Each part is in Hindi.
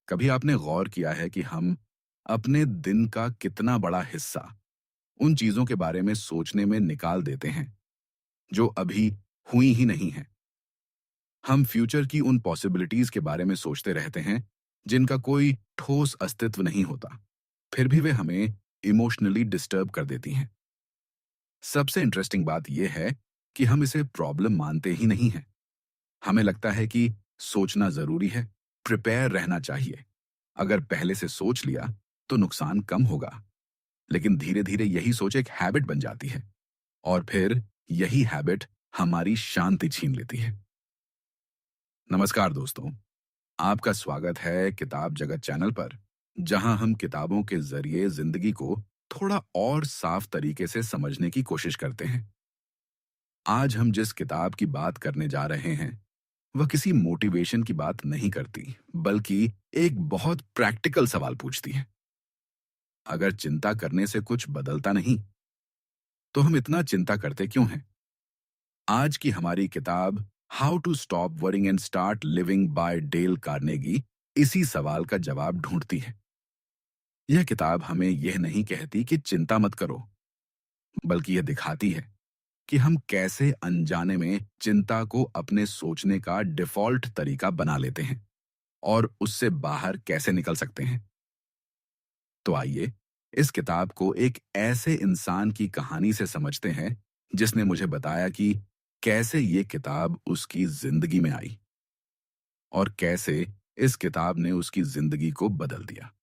कभी आपने गौर किया है कि हम अपने दिन का कितना बड़ा हिस्सा उन चीजों के बारे में सोचने में निकाल देते हैं जो अभी हुई ही नहीं है। हम फ्यूचर की उन पॉसिबिलिटीज के बारे में सोचते रहते हैं जिनका कोई ठोस अस्तित्व नहीं होता, फिर भी वे हमें इमोशनली डिस्टर्ब कर देती हैं। सबसे इंटरेस्टिंग बात यह है कि हम इसे प्रॉब्लम मानते ही नहीं हैं। हमें लगता है कि सोचना जरूरी है, प्रिपेयर रहना चाहिए। अगर पहले से सोच लिया तो नुकसान कम होगा। लेकिन धीरे धीरे यही सोच एक हैबिट बन जाती है और फिर यही हैबिट हमारी शांति छीन लेती है। नमस्कार दोस्तों, आपका स्वागत है किताब जगत चैनल पर, जहां हम किताबों के जरिए जिंदगी को थोड़ा और साफ तरीके से समझने की कोशिश करते हैं। आज हम जिस किताब की बात करने जा रहे हैं वह किसी मोटिवेशन की बात नहीं करती, बल्कि एक बहुत प्रैक्टिकल सवाल पूछती है। अगर चिंता करने से कुछ बदलता नहीं तो हम इतना चिंता करते क्यों हैं? आज की हमारी किताब how to stop worrying and start living by Dale Carnegie इसी सवाल का जवाब ढूंढती है। यह किताब हमें यह नहीं कहती कि चिंता मत करो, बल्कि यह दिखाती है कि हम कैसे अनजाने में चिंता को अपने सोचने का डिफॉल्ट तरीका बना लेते हैं और उससे बाहर कैसे निकल सकते हैं। तो आइए इस किताब को एक ऐसे इंसान की कहानी से समझते हैं जिसने मुझे बताया कि कैसे ये किताब उसकी जिंदगी में आई और कैसे इस किताब ने उसकी जिंदगी को बदल दिया।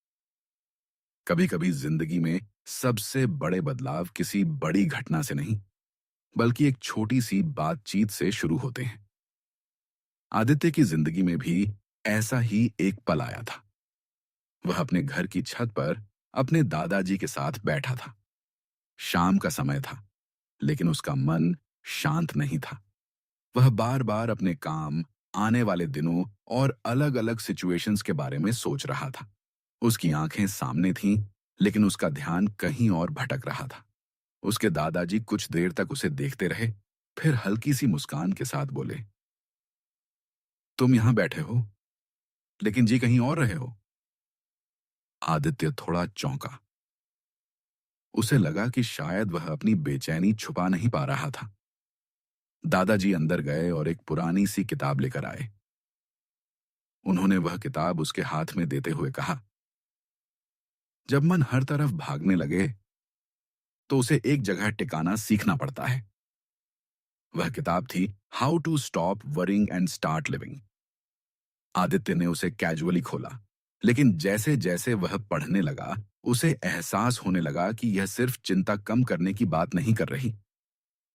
कभी कभी जिंदगी में सबसे बड़े बदलाव किसी बड़ी घटना से नहीं, बल्कि एक छोटी सी बातचीत से शुरू होते हैं। आदित्य की जिंदगी में भी ऐसा ही एक पल आया था। वह अपने घर की छत पर अपने दादाजी के साथ बैठा था। शाम का समय था, लेकिन उसका मन शांत नहीं था। वह बार बार अपने काम, आने वाले दिनों और अलग अलग सिचुएशंस के बारे में सोच रहा था। उसकी आंखें सामने थीं, लेकिन उसका ध्यान कहीं और भटक रहा था। उसके दादाजी कुछ देर तक उसे देखते रहे, फिर हल्की सी मुस्कान के साथ बोले, तुम यहां बैठे हो, लेकिन जी कहीं और रहे हो। आदित्य थोड़ा चौंका। उसे लगा कि शायद वह अपनी बेचैनी छुपा नहीं पा रहा था। दादाजी अंदर गए और एक पुरानी सी किताब लेकर आए। उन्होंने वह किताब उसके हाथ में देते हुए कहा, जब मन हर तरफ भागने लगे तो उसे एक जगह टिकाना सीखना पड़ता है। वह किताब थी how to stop worrying and start living. Aditya ने उसे कैजुअली खोला, लेकिन जैसे जैसे वह पढ़ने लगा उसे एहसास होने लगा कि यह सिर्फ चिंता कम करने की बात नहीं कर रही,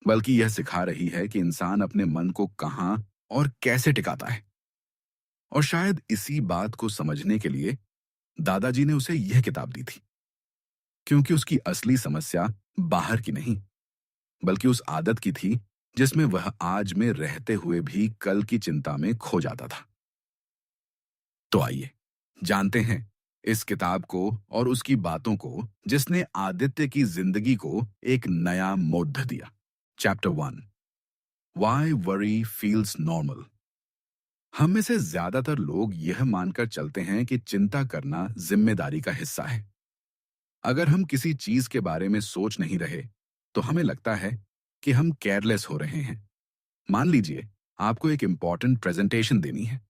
बल्कि यह सिखा रही है कि इंसान अपने मन को कहाँ और कैसे टिकाता है। और शायद इसी बात को समझने के लिए दादाजी ने उसे यह किताब दी थी, क्योंकि उसकी असली समस्या बाहर की नहीं, बल्कि उस आदत की थी जिसमें वह आज में रहते हुए भी कल की चिंता में खो जाता था। तो आइए जानते हैं इस किताब को और उसकी बातों को जिसने आदित्य की जिंदगी को एक नया मोड़ दिया। Chapter 1, Why Worry Feels Normal। हम में से ज्यादातर लोग यह मानकर चलते हैं कि चिंता करना जिम्मेदारी का हिस्सा है। अगर हम किसी चीज के बारे में सोच नहीं रहे तो हमें लगता है कि हम केयरलेस हो रहे हैं। मान लीजिए आपको एक इंपॉर्टेंट प्रेजेंटेशन देनी है।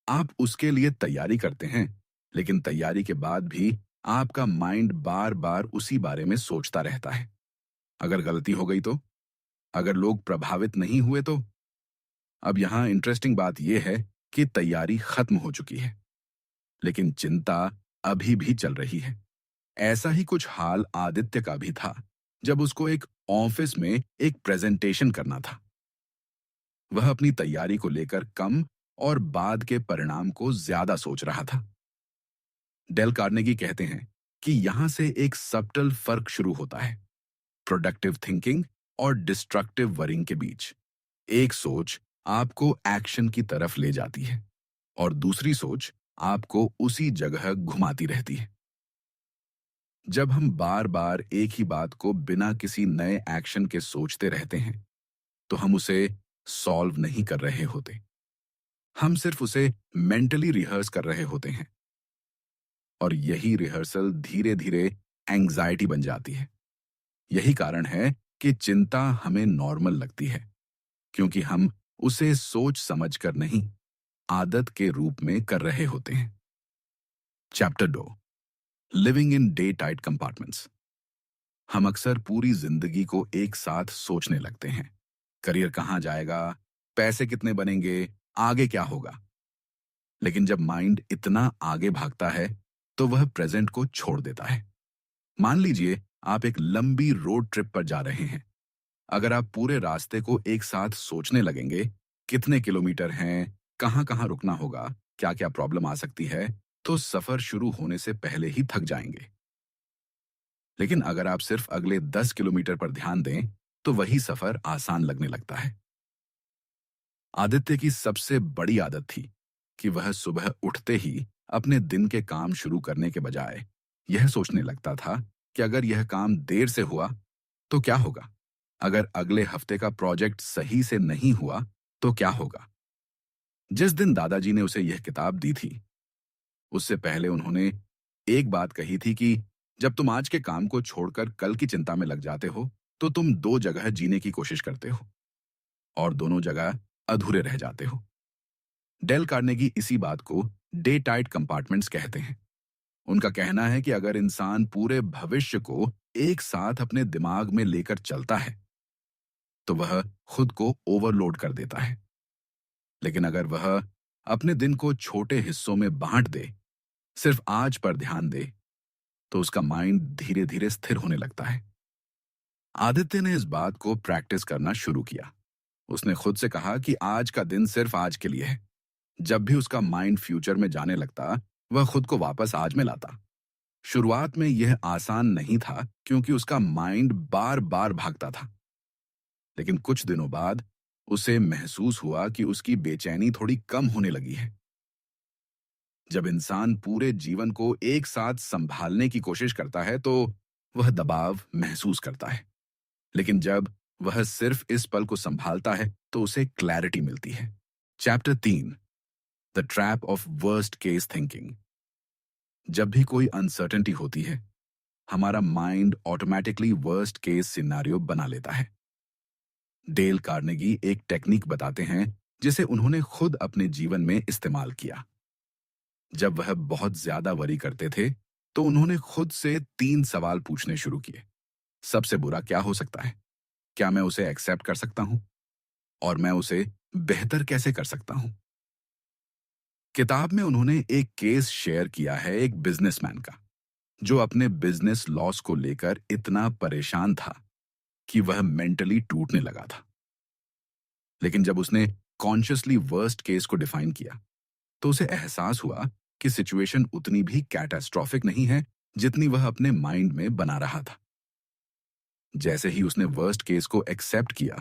आप उसके लिए तैयारी करते हैं, लेकिन तैयारी के बाद भी आपका माइंड बार बार उसी बारे में सोचता रहता है। अगर गलती हो गई तो, अगर लोग प्रभावित नहीं हुए तो। अब यहाँ इंटरेस्टिंग बात यह है कि तैयारी खत्म हो चुकी है, लेकिन चिंता अभी भी चल रही है। ऐसा ही कुछ हाल आदित्य का भी था जब उसको एक ऑफिस में एक प्रेजेंटेशन करना था। वह अपनी तैयारी को लेकर कम और बाद के परिणाम को ज्यादा सोच रहा था। डेल कार्नेगी कहते हैं कि यहां से एक सबटल फर्क शुरू होता है प्रोडक्टिव थिंकिंग और डिस्ट्रक्टिव वरिंग के बीच। एक सोच आपको एक्शन की तरफ ले जाती है और दूसरी सोच आपको उसी जगह घुमाती रहती है। जब हम बार बार एक ही बात को बिना किसी नए एक्शन के सोचते रहते हैं तो हम उसे सॉल्व नहीं कर रहे होते, हम सिर्फ उसे मेंटली रिहर्स कर रहे होते हैं। और यही रिहर्सल धीरे धीरे एंग्जाइटी बन जाती है। यही कारण है कि चिंता हमें नॉर्मल लगती है, क्योंकि हम उसे सोच समझ कर नहीं, आदत के रूप में कर रहे होते हैं। Chapter 2, living in day tight compartments. हम अक्सर पूरी जिंदगी को एक साथ सोचने लगते हैं। करियर कहाँ जाएगा, पैसे कितने बनेंगे, आगे क्या होगा। लेकिन जब माइंड इतना आगे भागता है तो वह प्रेजेंट को छोड़ देता है। मान लीजिए आप एक लंबी रोड ट्रिप पर जा रहे हैं। अगर आप पूरे रास्ते को एक साथ सोचने लगेंगे, कितने किलोमीटर हैं, कहाँ कहाँ रुकना होगा, क्या क्या प्रॉब्लम आ सकती है, तो सफर शुरू होने से पहले ही थक जाएंगे। लेकिन अगर आप सिर्फ अगले 10 किलोमीटर पर ध्यान दें, तो वही सफर आसान लगने लगता है। आदित्य की सबसे बड़ी आदत थी कि वह सुबह उठते ही अपने दिन के काम शुरू करने के बजाय यह सोचने लगता था कि अगर यह काम देर से हुआ तो क्या होगा, अगर अगले हफ्ते का प्रोजेक्ट सही से नहीं हुआ तो क्या होगा। जिस दिन दादाजी ने उसे यह किताब दी थी, उससे पहले उन्होंने एक बात कही थी कि जब तुम आज के काम को छोड़कर कल की चिंता में लग जाते हो, तो तुम दो जगह जीने की कोशिश करते हो और दोनों जगह अधूरे रह जाते हो। डेल कार्नेगी इसी बात को डे टाइट कंपार्टमेंट्स कहते हैं। उनका कहना है कि अगर इंसान पूरे भविष्य को एक साथ अपने दिमाग में लेकर चलता है तो वह खुद को ओवरलोड कर देता है। लेकिन अगर वह अपने दिन को छोटे हिस्सों में बांट दे, सिर्फ आज पर ध्यान दे, तो उसका माइंड धीरे धीरे स्थिर होने लगता है। आदित्य ने इस बात को प्रैक्टिस करना शुरू किया। उसने खुद से कहा कि आज का दिन सिर्फ आज के लिए है। जब भी उसका माइंड फ्यूचर में जाने लगता, वह खुद को वापस आज में लाता। शुरुआत में यह आसान नहीं था, क्योंकि उसका माइंड बार बार भागता था। लेकिन कुछ दिनों बाद उसे महसूस हुआ कि उसकी बेचैनी थोड़ी कम होने लगी है। जब इंसान पूरे जीवन को एक साथ संभालने की कोशिश करता है तो वह दबाव महसूस करता है। लेकिन जब वह सिर्फ इस पल को संभालता है तो उसे क्लैरिटी मिलती है। Chapter 3, the trap of worst case thinking. जब भी कोई अनसर्टेनिटी होती है, हमारा mind automatically worst case scenario बना लेता है। डेल कार्नेगी एक टेक्निक बताते हैं जिसे उन्होंने खुद अपने जीवन में इस्तेमाल किया। जब वह बहुत ज्यादा वरी करते थे तो उन्होंने खुद से 3 सवाल पूछने शुरू किए। सबसे बुरा क्या हो सकता है, क्या मैं उसे एक्सेप्ट कर सकता हूं, और मैं उसे बेहतर कैसे कर सकता हूं। किताब में उन्होंने एक केस शेयर किया है एक बिजनेसमैन का, जो अपने बिजनेस लॉस को लेकर इतना परेशान था कि वह मेंटली टूटने लगा था। लेकिन जब उसने कॉन्शियसली वर्स्ट केस को डिफाइन किया तो उसे एहसास हुआ कि सिचुएशन उतनी भी कैटास्ट्रॉफिक नहीं है जितनी वह अपने माइंड में बना रहा था। जैसे ही उसने वर्स्ट केस को एक्सेप्ट किया,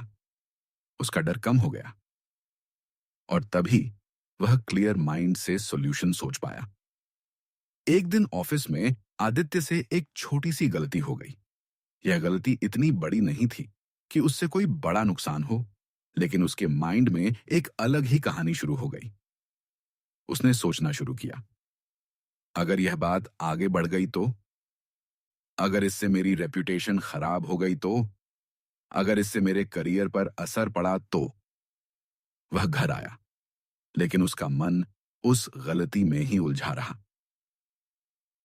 उसका डर कम हो गया और तभी वह क्लियर माइंड से सॉल्यूशन सोच पाया। एक दिन ऑफिस में आदित्य से एक छोटी सी गलती हो गई। यह गलती इतनी बड़ी नहीं थी कि उससे कोई बड़ा नुकसान हो, लेकिन उसके माइंड में एक अलग ही कहानी शुरू हो गई। उसने सोचना शुरू किया, अगर यह बात आगे बढ़ गई तो, अगर इससे मेरी रेपुटेशन खराब हो गई तो, अगर इससे मेरे करियर पर असर पड़ा तो। वह घर आया, लेकिन उसका मन उस गलती में ही उलझा रहा।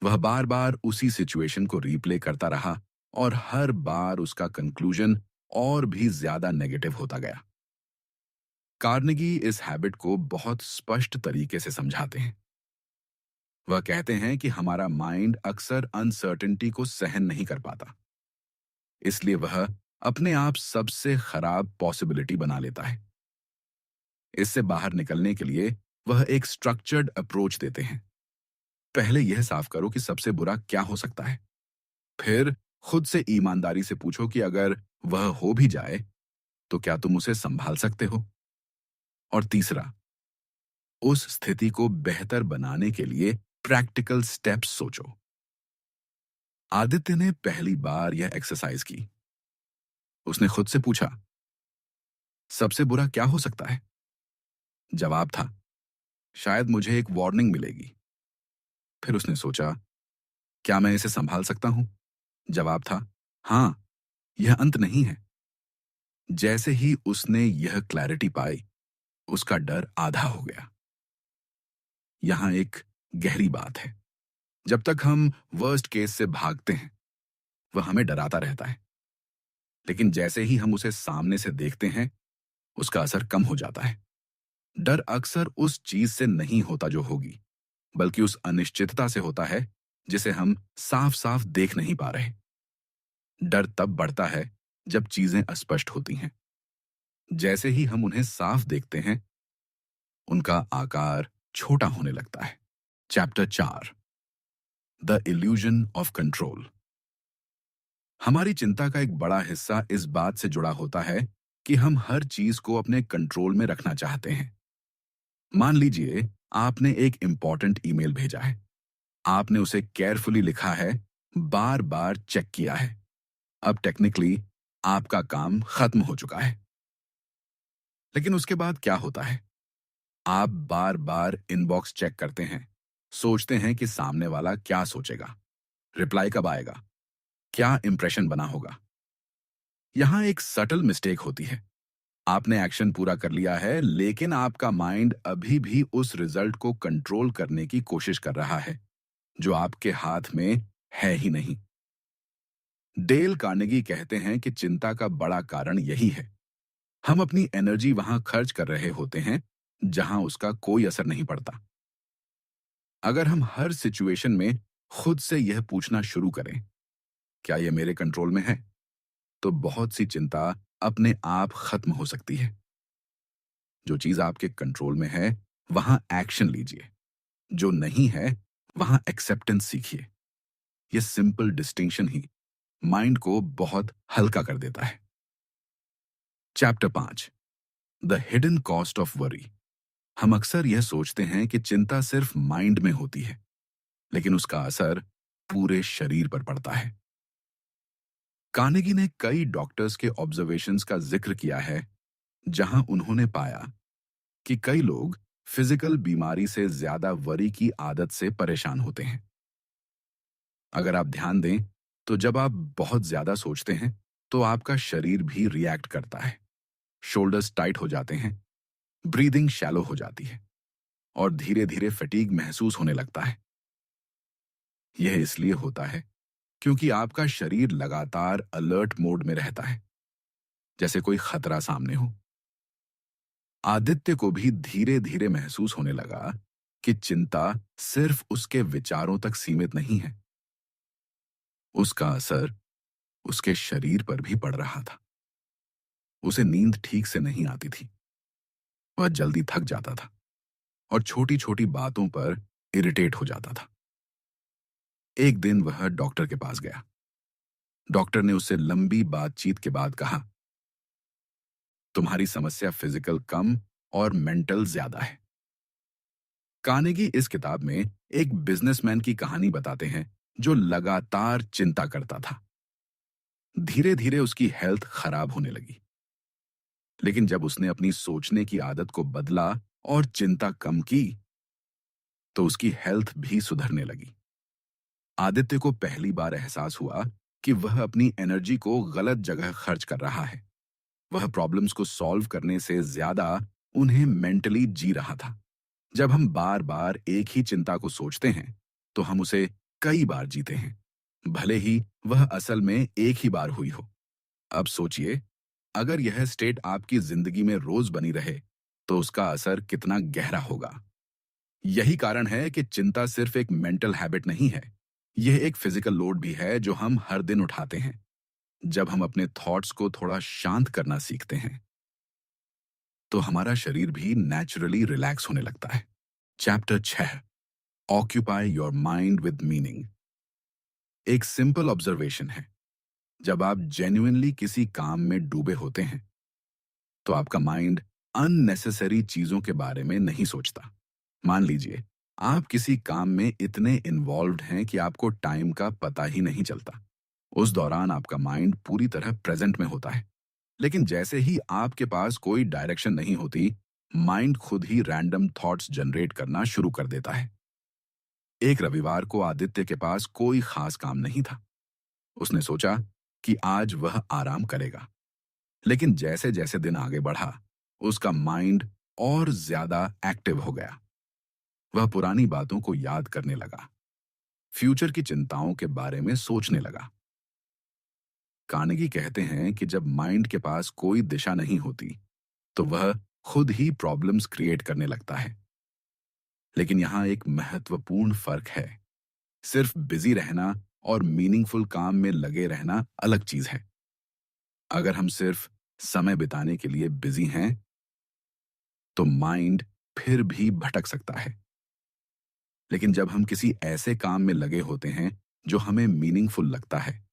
वह बार बार उसी सिचुएशन को रीप्ले करता रहा और हर बार उसका कंक्लूजन और भी ज्यादा नेगेटिव होता गया। कार्नेगी इस हैबिट को बहुत स्पष्ट तरीके से समझाते हैं। वह कहते हैं कि हमारा माइंड अक्सर अनसर्टेनिटी को सहन नहीं कर पाता, इसलिए वह अपने आप सबसे खराब पॉसिबिलिटी बना लेता है। इससे बाहर निकलने के लिए वह एक स्ट्रक्चर्ड अप्रोच देते हैं। पहले यह साफ करो कि सबसे बुरा क्या हो सकता है, फिर खुद से ईमानदारी से पूछो कि अगर वह हो भी जाए तो क्या तुम उसे संभाल सकते हो। और तीसरा, उस स्थिति को बेहतर बनाने के लिए प्रैक्टिकल स्टेप्स सोचो। आदित्य ने पहली बार यह एक्सरसाइज की। उसने खुद से पूछा, सबसे बुरा क्या हो सकता है। जवाब था, शायद मुझे एक वार्निंग मिलेगी। फिर उसने सोचा, क्या मैं इसे संभाल सकता हूं? जवाब था, हाँ, यह अंत नहीं है। जैसे ही उसने यह क्लैरिटी पाई, उसका डर आधा हो गया। यहां एक गहरी बात है। जब तक हम वर्स्ट केस से भागते हैं, वह हमें डराता रहता है। लेकिन जैसे ही हम उसे सामने से देखते हैं, उसका असर कम हो जाता है। डर अक्सर उस चीज से नहीं होता जो होगी, बल्कि उस अनिश्चितता से होता है जिसे हम साफ साफ देख नहीं पा रहे। डर तब बढ़ता है जब चीजें अस्पष्ट होती हैं। जैसे ही हम उन्हें साफ देखते हैं, उनका आकार छोटा होने लगता है। Chapter 4, the illusion of control. हमारी चिंता का एक बड़ा हिस्सा इस बात से जुड़ा होता है कि हम हर चीज को अपने कंट्रोल में रखना चाहते हैं। मान लीजिए आपने एक इंपॉर्टेंट ईमेल भेजा है। आपने उसे केयरफुली लिखा है, बार बार चेक किया है। अब टेक्निकली आपका काम खत्म हो चुका है। लेकिन उसके बाद क्या होता है? आप बार बार इनबॉक्स चेक करते हैं, सोचते हैं कि सामने वाला क्या सोचेगा, रिप्लाई कब आएगा, क्या इंप्रेशन बना होगा। यहां एक सटल मिस्टेक होती है। आपने एक्शन पूरा कर लिया है, लेकिन आपका माइंड अभी भी उस रिजल्ट को कंट्रोल करने की कोशिश कर रहा है, जो आपके हाथ में है ही नहीं। डेल कार्नेगी कहते हैं कि चिंता का बड़ा कारण यही है। हम अपनी एनर्जी वहां खर्च कर रहे होते हैं जहां उसका कोई असर नहीं पड़ता। अगर हम हर सिचुएशन में खुद से यह पूछना शुरू करें, क्या यह मेरे कंट्रोल में है, तो बहुत सी चिंता अपने आप खत्म हो सकती है। जो चीज आपके कंट्रोल में है, वहां एक्शन लीजिए। जो नहीं है, वहां एक्सेप्टेंस सीखिए। यह सिंपल डिस्टिंक्शन ही माइंड को बहुत हल्का कर देता है। Chapter 5, the hidden cost of worry. हम अक्सर यह सोचते हैं कि चिंता सिर्फ माइंड में होती है, लेकिन उसका असर पूरे शरीर पर पड़ता है। कार्नेगी ने कई डॉक्टर्स के ऑब्जर्वेशंस का जिक्र किया है, जहां उन्होंने पाया कि कई लोग फिजिकल बीमारी से ज्यादा वरी की आदत से परेशान होते हैं। अगर आप ध्यान दें, तो जब आप बहुत ज्यादा सोचते हैं, तो आपका शरीर भी रिएक्ट करता है। शोल्डर्स टाइट हो जाते हैं, ब्रीदिंग शैलो हो जाती है, और धीरे धीरे फटीग महसूस होने लगता है। यह इसलिए होता है क्योंकि आपका शरीर लगातार अलर्ट मोड में रहता है, जैसे कोई खतरा सामने हो। आदित्य को भी धीरे धीरे महसूस होने लगा कि चिंता सिर्फ उसके विचारों तक सीमित नहीं है। उसका असर उसके शरीर पर भी पड़ रहा था। उसे नींद ठीक से नहीं आती थी, वह जल्दी थक जाता था और छोटी छोटी बातों पर इरिटेट हो जाता था। एक दिन वह डॉक्टर के पास गया। डॉक्टर ने उससे लंबी बातचीत के बाद कहा, तुम्हारी समस्या फिजिकल कम और मेंटल ज्यादा है। कार्नेगी इस किताब में एक बिजनेसमैन की कहानी बताते हैं जो लगातार चिंता करता था। धीरे धीरे उसकी हेल्थ खराब होने लगी, लेकिन जब उसने अपनी सोचने की आदत को बदला और चिंता कम की, तो उसकी हेल्थ भी सुधरने लगी। आदित्य को पहली बार एहसास हुआ कि वह अपनी एनर्जी को गलत जगह खर्च कर रहा है। वह प्रॉब्लम्स को सॉल्व करने से ज्यादा उन्हें मेंटली जी रहा था। जब हम बार बार एक ही चिंता को सोचते हैं, तो हम उसे कई बार जीते हैं, भले ही वह असल में एक ही बार हुई हो। अब सोचिए, अगर यह स्टेट आपकी जिंदगी में रोज बनी रहे, तो उसका असर कितना गहरा होगा। यही कारण है कि चिंता सिर्फ एक मेंटल हैबिट नहीं है, यह एक फिजिकल लोड भी है जो हम हर दिन उठाते हैं। जब हम अपने थॉट्स को थोड़ा शांत करना सीखते हैं, तो हमारा शरीर भी नेचुरली रिलैक्स होने लगता है। Chapter 6, occupy your mind with meaning. एक सिंपल ऑब्जर्वेशन है, जब आप जेन्युइनली किसी काम में डूबे होते हैं, तो आपका माइंड अननेसेसरी चीजों के बारे में नहीं सोचता। मान लीजिए आप किसी काम में इतने इन्वॉल्व्ड हैं कि आपको टाइम का पता ही नहीं चलता। उस दौरान आपका माइंड पूरी तरह प्रेजेंट में होता है। लेकिन जैसे ही आपके पास कोई डायरेक्शन नहीं होती, माइंड खुद ही रैंडम थॉट्स जनरेट करना शुरू कर देता है। एक रविवार को आदित्य के पास कोई खास काम नहीं था। उसने सोचा कि आज वह आराम करेगा। लेकिन जैसे जैसे दिन आगे बढ़ा, उसका माइंड और ज्यादा एक्टिव हो गया। वह पुरानी बातों को याद करने लगा, फ्यूचर की चिंताओं के बारे में सोचने लगा। कार्नेगी कहते हैं कि जब माइंड के पास कोई दिशा नहीं होती, तो वह खुद ही प्रॉब्लम्स क्रिएट करने लगता है। लेकिन यहाँ एक महत्वपूर्ण फर्क है। सिर्फ बिजी रहना और मीनिंगफुल काम में लगे रहना अलग चीज है। अगर हम सिर्फ समय बिताने के लिए बिजी हैं, तो माइंड फिर भी भटक सकता है। लेकिन जब हम किसी ऐसे काम में लगे होते हैं जो हमें मीनिंगफुल लगता है,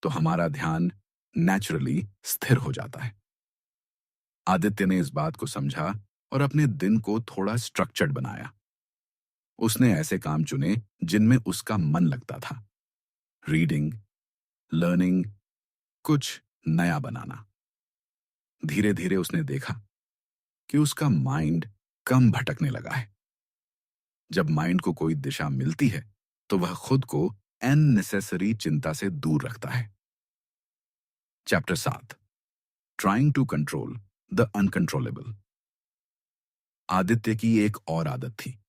तो हमारा ध्यान नेचुरली स्थिर हो जाता है। आदित्य ने इस बात को समझा और अपने दिन को थोड़ा स्ट्रक्चर्ड बनाया। उसने ऐसे काम चुने जिनमें उसका मन लगता था। रीडिंग, लर्निंग, कुछ नया बनाना। धीरे धीरे उसने देखा कि उसका माइंड कम भटकने लगा है। जब माइंड को कोई दिशा मिलती है, तो वह खुद को अननेसेसरी चिंता से दूर रखता है। Chapter 7, trying to control the uncontrollable. Aditya की एक और आदत थी।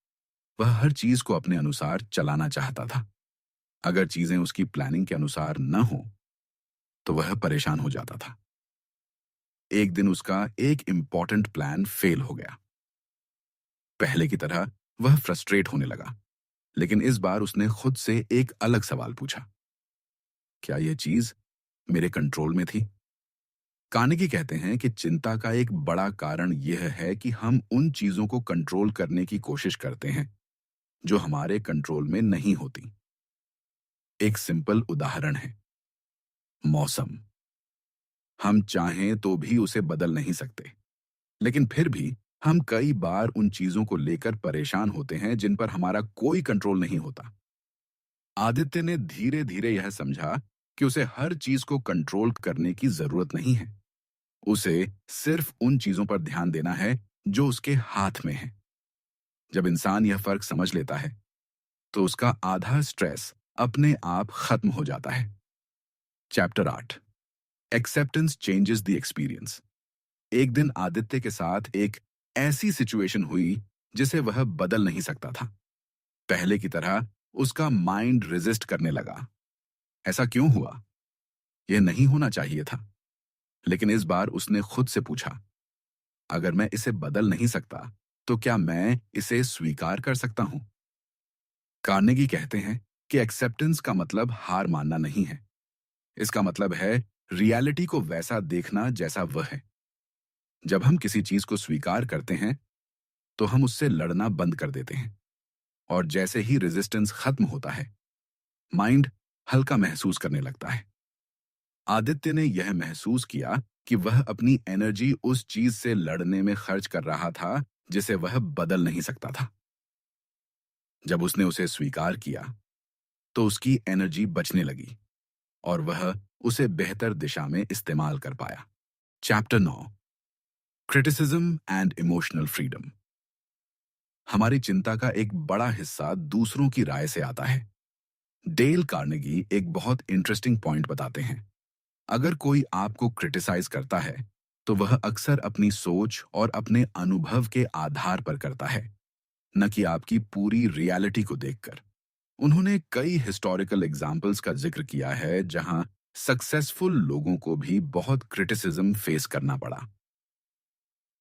वह हर चीज को अपने अनुसार चलाना चाहता था। अगर चीजें उसकी प्लानिंग के अनुसार न हो, तो वह परेशान हो जाता था। एक दिन उसका एक इंपॉर्टेंट प्लान फेल हो गया। पहले की तरह वह फ्रस्ट्रेट होने लगा, लेकिन इस बार उसने खुद से एक अलग सवाल पूछा, क्या यह चीज मेरे कंट्रोल में थी? कार्नेगी कहते हैं कि चिंता का एक बड़ा कारण यह है कि हम उन चीजों को कंट्रोल करने की कोशिश करते हैं जो हमारे कंट्रोल में नहीं होती। एक सिंपल उदाहरण है मौसम। हम चाहें तो भी उसे बदल नहीं सकते, लेकिन फिर भी हम कई बार उन चीजों को लेकर परेशान होते हैं जिन पर हमारा कोई कंट्रोल नहीं होता। आदित्य ने धीरे धीरे यह समझा कि उसे हर चीज को कंट्रोल करने की जरूरत नहीं है। उसे सिर्फ उन चीजों पर ध्यान देना है जो उसके हाथ में है। जब इंसान यह फर्क समझ लेता है, तो उसका आधा स्ट्रेस अपने आप खत्म हो जाता है। Chapter 8, acceptance changes the experience. एक दिन आदित्य के साथ एक ऐसी सिचुएशन हुई जिसे वह बदल नहीं सकता था। पहले की तरह उसका माइंड रेजिस्ट करने लगा। ऐसा क्यों हुआ? यह नहीं होना चाहिए था। लेकिन इस बार उसने खुद से पूछा, अगर मैं इसे बदल नहीं सकता, तो क्या मैं इसे स्वीकार कर सकता हूं? कार्नेगी कहते हैं कि एक्सेप्टेंस का मतलब हार मानना नहीं है। इसका मतलब है रियलिटी को वैसा देखना जैसा वह है। जब हम किसी चीज को स्वीकार करते हैं, तो हम उससे लड़ना बंद कर देते हैं। और जैसे ही रेजिस्टेंस खत्म होता है, माइंड हल्का महसूस करने लगता है। आदित्य ने यह महसूस किया कि वह अपनी एनर्जी उस चीज से लड़ने में खर्च कर रहा था जिसे वह बदल नहीं सकता था। जब उसने उसे स्वीकार किया, तो उसकी एनर्जी बचने लगी और वह उसे बेहतर दिशा में इस्तेमाल कर पाया। Chapter 9, criticism and emotional freedom. हमारी चिंता का एक बड़ा हिस्सा दूसरों की राय से आता है। डेल कार्नेगी एक बहुत इंटरेस्टिंग पॉइंट बताते हैं। अगर कोई आपको क्रिटिसाइज करता है, तो वह अक्सर अपनी सोच और अपने अनुभव के आधार पर करता है, न कि आपकी पूरी रियलिटी को देखकर। उन्होंने कई हिस्टोरिकल एग्जाम्पल्स का जिक्र किया है जहां सक्सेसफुल लोगों को भी बहुत क्रिटिसिज्म फेस करना पड़ा।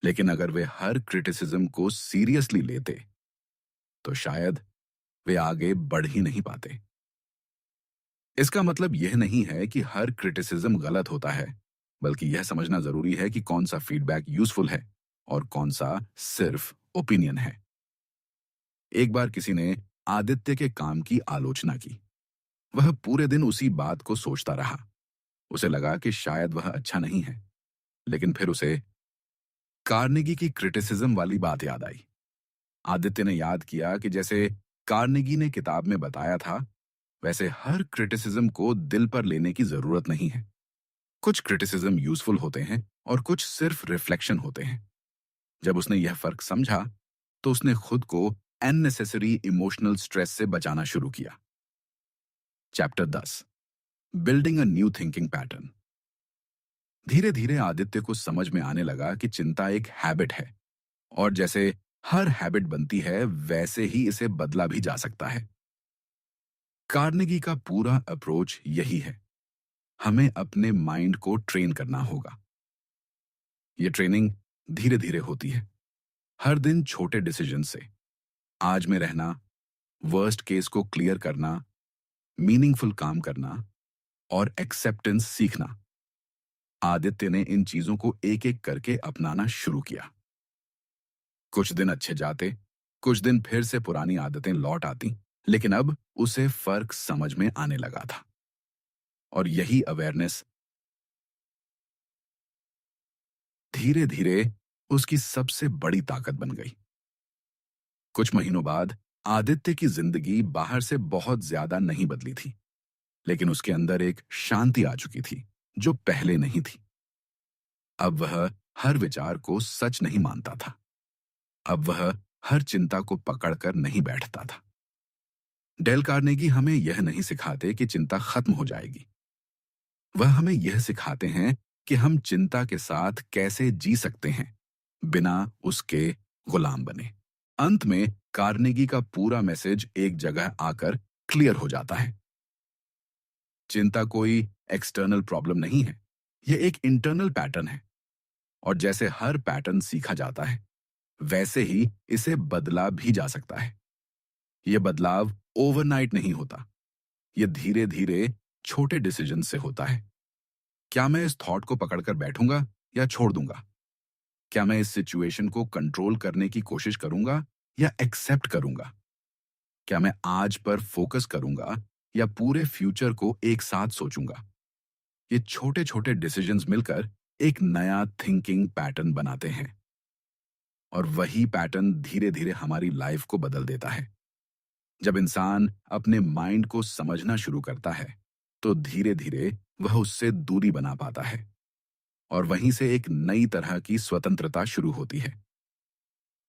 लेकिन अगर वे हर क्रिटिसिज्म को सीरियसली लेते, तो शायद वे आगे बढ़ ही नहीं पाते। इसका मतलब यह नहीं है कि हर क्रिटिसिज्म गलत होता है, बल्कि यह समझना जरूरी है कि कौन सा फीडबैक यूजफुल है और कौन सा सिर्फ ओपिनियन है। एक बार किसी ने आदित्य के काम की आलोचना की। वह पूरे दिन उसी बात को सोचता रहा। उसे लगा कि शायद वह अच्छा नहीं है, लेकिन फिर उसे कार्नेगी की क्रिटिसिज्म वाली बात याद आई। आदित्य ने याद किया कि जैसे कार्नेगी ने किताब में बताया था, वैसे हर क्रिटिसिज्म को दिल पर लेने की जरूरत नहीं है। कुछ क्रिटिसिज्म यूजफुल होते हैं और कुछ सिर्फ रिफ्लेक्शन होते हैं। जब उसने यह फर्क समझा, तो उसने खुद को अननेसेसरी इमोशनल स्ट्रेस से बचाना शुरू किया। Chapter 10, building a new thinking pattern. धीरे धीरे आदित्य को समझ में आने लगा कि चिंता एक हैबिट है, और जैसे हर हैबिट बनती है वैसे ही इसे बदला भी जा सकता है। कार्नेगी का पूरा अप्रोच यही है, हमें अपने माइंड को ट्रेन करना होगा। ये ट्रेनिंग धीरे धीरे होती है, हर दिन छोटे डिसीजन से। आज में रहना, वर्स्ट केस को क्लियर करना, मीनिंगफुल काम करना और एक्सेप्टेंस सीखना। आदित्य ने इन चीजों को एक एक करके अपनाना शुरू किया। कुछ दिन अच्छे जाते, कुछ दिन फिर से पुरानी आदतें लौट आती, लेकिन अब उसे फर्क समझ में आने लगा था। और यही अवेयरनेस धीरे धीरे उसकी सबसे बड़ी ताकत बन गई। कुछ महीनों बाद आदित्य की जिंदगी बाहर से बहुत ज्यादा नहीं बदली थी, लेकिन उसके अंदर एक शांति आ चुकी थी जो पहले नहीं थी। अब वह हर विचार को सच नहीं मानता था। अब वह हर चिंता को पकड़कर नहीं बैठता था। डेल कार्नेगी हमें यह नहीं सिखाते कि चिंता खत्म हो जाएगी। वह हमें यह सिखाते हैं कि हम चिंता के साथ कैसे जी सकते हैं, बिना उसके गुलाम बने। अंत में कार्नेगी का पूरा मैसेज एक जगह आकर क्लियर हो जाता है। चिंता कोई एक्सटर्नल प्रॉब्लम नहीं है, यह एक इंटरनल पैटर्न है। और जैसे हर पैटर्न सीखा जाता है, वैसे ही इसे बदला भी जा सकता है। यह बदलाव ओवरनाइट नहीं होता, यह धीरे धीरे छोटे डिसीजन से होता है। क्या मैं इस थॉट को पकड़कर बैठूंगा या छोड़ दूंगा? क्या मैं इस सिचुएशन को कंट्रोल करने की कोशिश करूंगा या एक्सेप्ट करूंगा? क्या मैं आज पर फोकस करूंगा या पूरे फ्यूचर को एक साथ सोचूंगा? ये छोटे छोटे डिसीजंस मिलकर एक नया थिंकिंग पैटर्न बनाते हैं, और वही पैटर्न धीरे धीरे हमारी लाइफ को बदल देता है। जब इंसान अपने माइंड को समझना शुरू करता है, तो धीरे धीरे वह उससे दूरी बना पाता है, और वहीं से एक नई तरह की स्वतंत्रता शुरू होती है।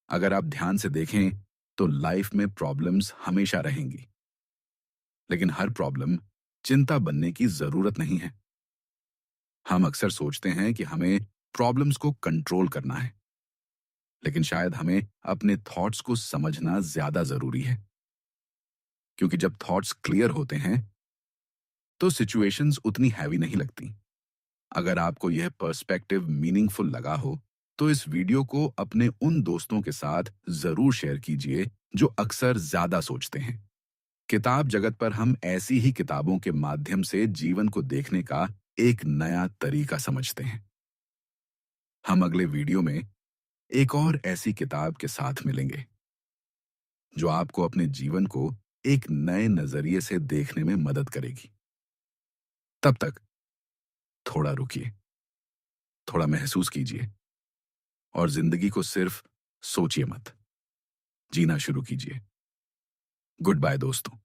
अगर आप ध्यान से देखें, तो लाइफ में प्रॉब्लम्स हमेशा रहेंगी, लेकिन हर प्रॉब्लम चिंता बनने की जरूरत नहीं है। हम अक्सर सोचते हैं कि हमें प्रॉब्लम्स को कंट्रोल करना है, लेकिन शायद हमें अपने थॉट्स को समझना ज्यादा जरूरी है। क्योंकि जब थॉट्स क्लियर होते हैं, तो सिचुएशंस उतनी हैवी नहीं लगती। अगर आपको यह पर्सपेक्टिव मीनिंगफुल लगा हो, तो इस वीडियो को अपने उन दोस्तों के साथ जरूर शेयर कीजिए जो अक्सर ज्यादा सोचते हैं। किताब जगत पर हम ऐसी ही किताबों के माध्यम से जीवन को देखने का एक नया तरीका समझते हैं। हम अगले वीडियो में एक और ऐसी किताब के साथ मिलेंगे, जो आपको अपने जीवन को एक नए नजरिए से देखने में मदद करेगी। तब तक थोड़ा रुकिए, थोड़ा महसूस कीजिए, और जिंदगी को सिर्फ सोचिए मत, जीना शुरू कीजिए। गुड बाय दोस्तों।